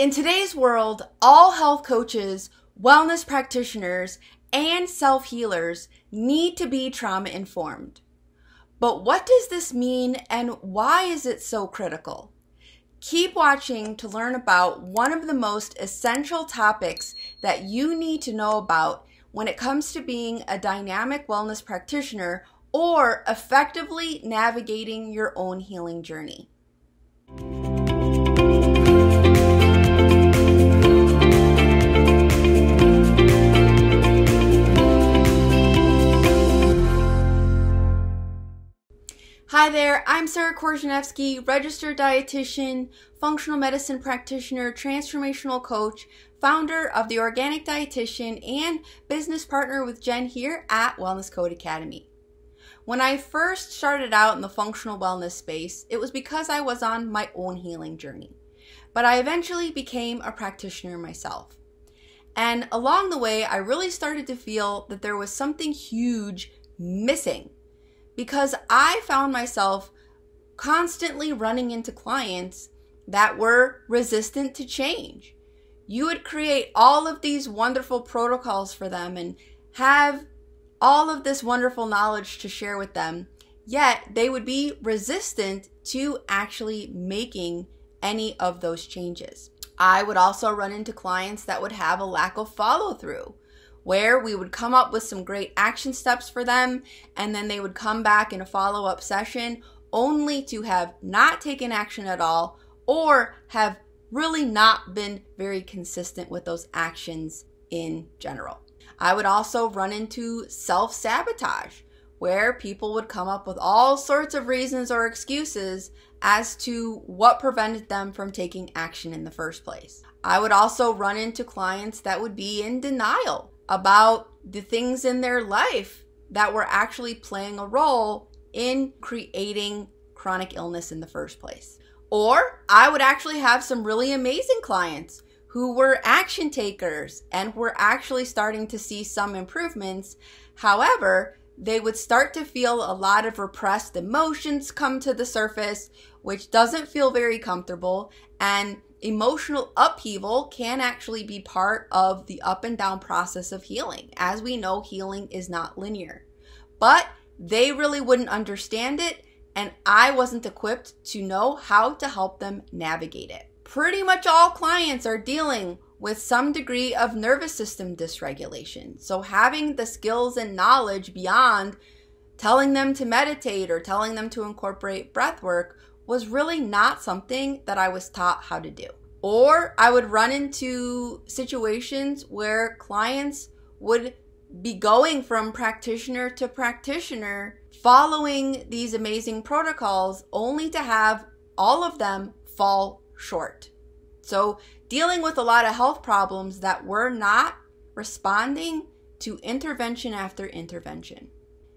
In today's world, all health coaches, wellness practitioners, and self-healers need to be trauma-informed. But what does this mean and why is it so critical? Keep watching to learn about one of the most essential topics that you need to know about when it comes to being a dynamic wellness practitioner or effectively navigating your own healing journey. Hi there, I'm Sarah Korzeniewski, registered dietitian, functional medicine practitioner, transformational coach, founder of The Organic Dietitian, and business partner with Jen here at Wellness Code Academy. When I first started out in the functional wellness space, it was because I was on my own healing journey. But I eventually became a practitioner myself. And along the way, I really started to feel that there was something huge missing, because I found myself constantly running into clients that were resistant to change. You would create all of these wonderful protocols for them and have all of this wonderful knowledge to share with them, yet they would be resistant to actually making any of those changes. I would also run into clients that would have a lack of follow-through, where we would come up with some great action steps for them, and then they would come back in a follow-up session only to have not taken action at all or have really not been very consistent with those actions in general. I would also run into self-sabotage, where people would come up with all sorts of reasons or excuses as to what prevented them from taking action in the first place. I would also run into clients that would be in denial about the things in their life that were actually playing a role in creating chronic illness in the first place. Or I would actually have some really amazing clients who were action takers and were actually starting to see some improvements. However, they would start to feel a lot of repressed emotions come to the surface, which doesn't feel very comfortable, and emotional upheaval can actually be part of the up and down process of healing. As we know, healing is not linear, but they really wouldn't understand it, and I wasn't equipped to know how to help them navigate it. Pretty much all clients are dealing with some degree of nervous system dysregulation. So having the skills and knowledge beyond telling them to meditate or telling them to incorporate breath work was really not something that I was taught how to do. Or I would run into situations where clients would be going from practitioner to practitioner, following these amazing protocols, only to have all of them fall short. So dealing with a lot of health problems that were not responding to intervention after intervention.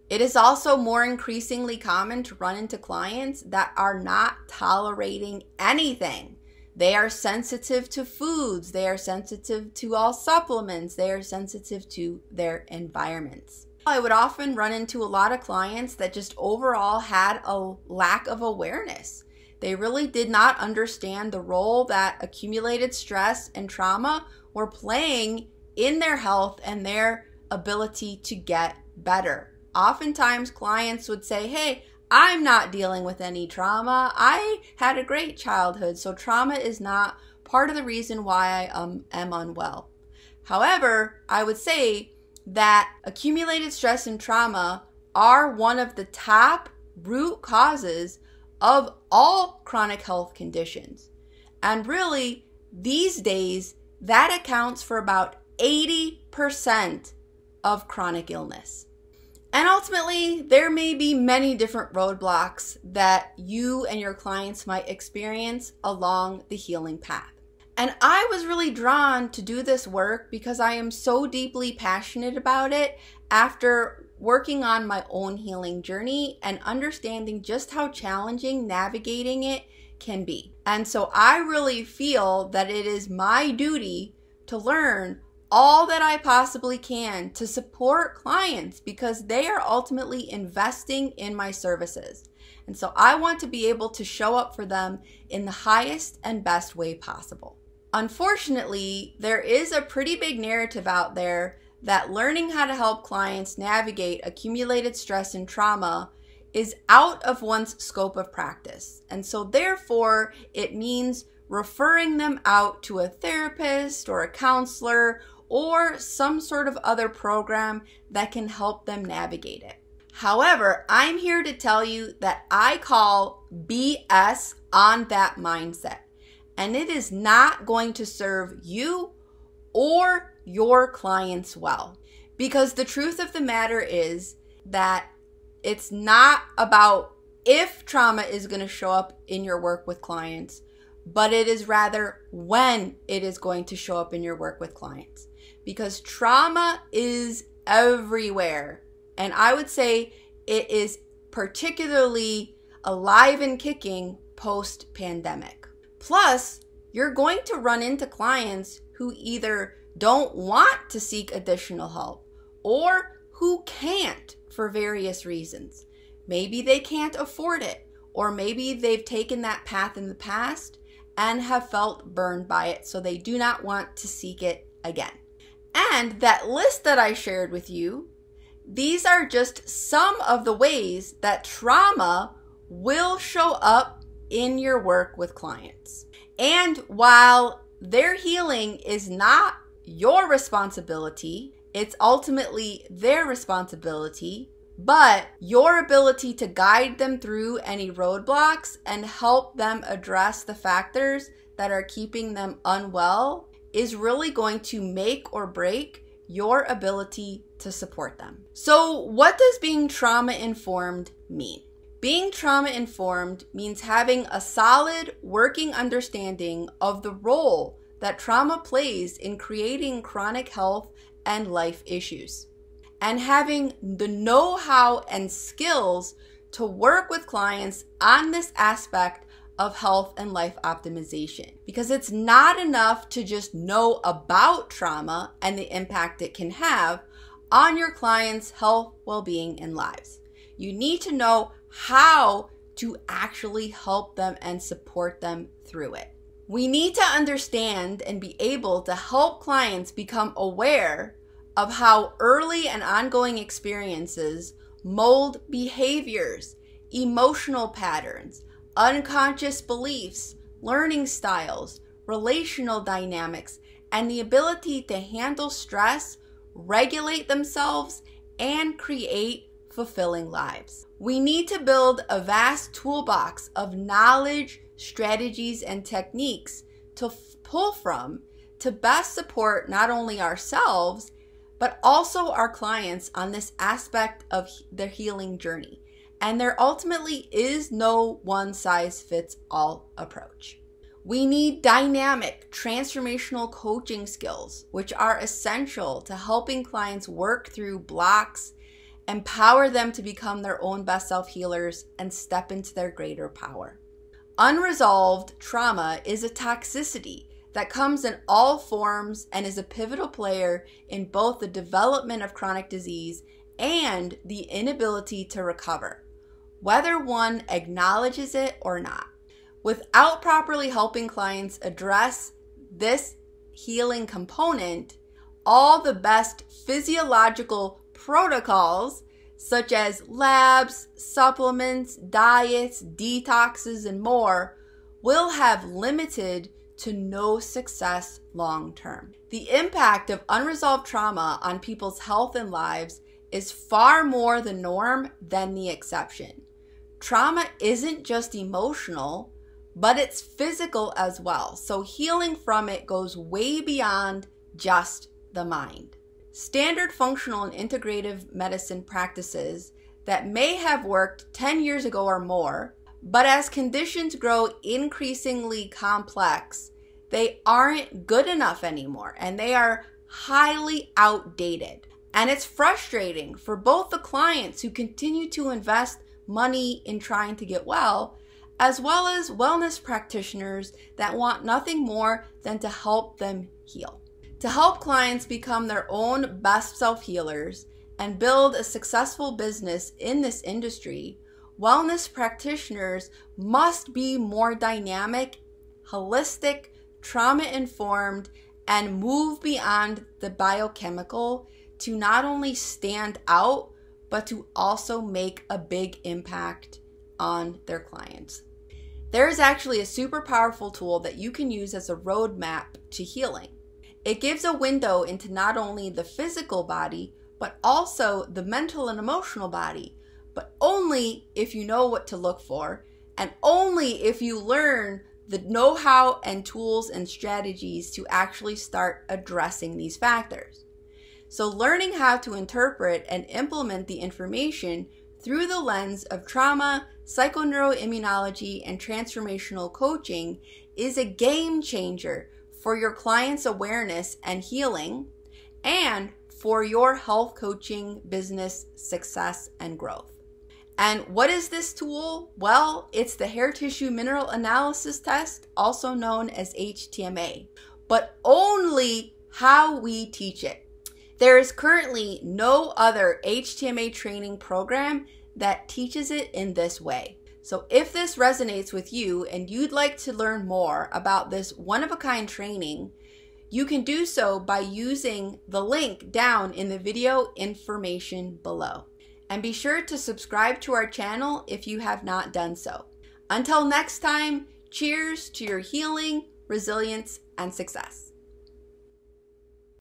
It is also more increasingly common to run into clients that are not tolerating anything. They are sensitive to foods, they are sensitive to all supplements, they are sensitive to their environments. I would often run into a lot of clients that just overall had a lack of awareness. They really did not understand the role that accumulated stress and trauma were playing in their health and their ability to get better. Oftentimes clients would say, hey, I'm not dealing with any trauma. I had a great childhood, so trauma is not part of the reason why I am unwell. However, I would say that accumulated stress and trauma are one of the top root causes of all chronic health conditions. And really, these days, that accounts for about 80% of chronic illness. And ultimately, there may be many different roadblocks that you and your clients might experience along the healing path. And I was really drawn to do this work because I am so deeply passionate about it after working on my own healing journey and understanding just how challenging navigating it can be. And so I really feel that it is my duty to learn all that I possibly can to support clients because they are ultimately investing in my services. And so I want to be able to show up for them in the highest and best way possible. Unfortunately, there is a pretty big narrative out there that learning how to help clients navigate accumulated stress and trauma is out of one's scope of practice. And so therefore, it means referring them out to a therapist or a counselor or some sort of other program that can help them navigate it. However, I'm here to tell you that I call BS on that mindset. And it is not going to serve you or your clients well. Because the truth of the matter is that it's not about if trauma is going to show up in your work with clients, but it is rather when it is going to show up in your work with clients. Because trauma is everywhere. And I would say it is particularly alive and kicking post-pandemic. Plus, you're going to run into clients who either don't want to seek additional help or who can't for various reasons. Maybe they can't afford it, or maybe they've taken that path in the past and have felt burned by it, so they do not want to seek it again. And that list that I shared with you, these are just some of the ways that trauma will show up in your work with clients. And while their healing is not your responsibility, it's ultimately their responsibility, but your ability to guide them through any roadblocks and help them address the factors that are keeping them unwell is really going to make or break your ability to support them. So what does being trauma-informed mean? Being trauma-informed means having a solid working understanding of the role that trauma plays in creating chronic health and life issues, and having the know-how and skills to work with clients on this aspect of health and life optimization. Because it's not enough to just know about trauma and the impact it can have on your clients' health, well-being, and lives. You need to know how to actually help them and support them through it. We need to understand and be able to help clients become aware of how early and ongoing experiences mold behaviors, emotional patterns, unconscious beliefs, learning styles, relational dynamics, and the ability to handle stress, regulate themselves, and create fulfilling lives. We need to build a vast toolbox of knowledge, strategies, and techniques to pull from to best support not only ourselves, but also our clients on this aspect of their healing journey. And there ultimately is no one-size-fits-all approach. We need dynamic, transformational coaching skills, which are essential to helping clients work through blocks, empower them to become their own best self-healers, and step into their greater power. Unresolved trauma is a toxicity that comes in all forms and is a pivotal player in both the development of chronic disease and the inability to recover, whether one acknowledges it or not. Without properly helping clients address this healing component, all the best physiological protocols such as labs, supplements, diets, detoxes, and more will have limited to no success long term. The impact of unresolved trauma on people's health and lives is far more the norm than the exception. Trauma isn't just emotional, but it's physical as well. So healing from it goes way beyond just the mind. Standard functional and integrative medicine practices that may have worked 10 years ago or more, but as conditions grow increasingly complex, they aren't good enough anymore, and they are highly outdated. And it's frustrating for both the clients who continue to invest money in trying to get well as wellness practitioners that want nothing more than to help them heal. To help clients become their own best self-healers and build a successful business in this industry, wellness practitioners must be more dynamic, holistic, trauma-informed, and move beyond the biochemical to not only stand out, but to also make a big impact on their clients. There is actually a super powerful tool that you can use as a roadmap to healing. It gives a window into not only the physical body, but also the mental and emotional body, but only if you know what to look for, and only if you learn the know-how and tools and strategies to actually start addressing these factors. So learning how to interpret and implement the information through the lens of trauma, psychoneuroimmunology, and transformational coaching is a game changer for your clients' awareness and healing, and for your health coaching business success and growth. And what is this tool? Well, it's the hair tissue mineral analysis test, also known as HTMA, but only how we teach it. There is currently no other HTMA training program that teaches it in this way. So if this resonates with you and you'd like to learn more about this one-of-a-kind training, you can do so by using the link down in the video information below. And be sure to subscribe to our channel if you have not done so. Until next time, cheers to your healing, resilience, and success.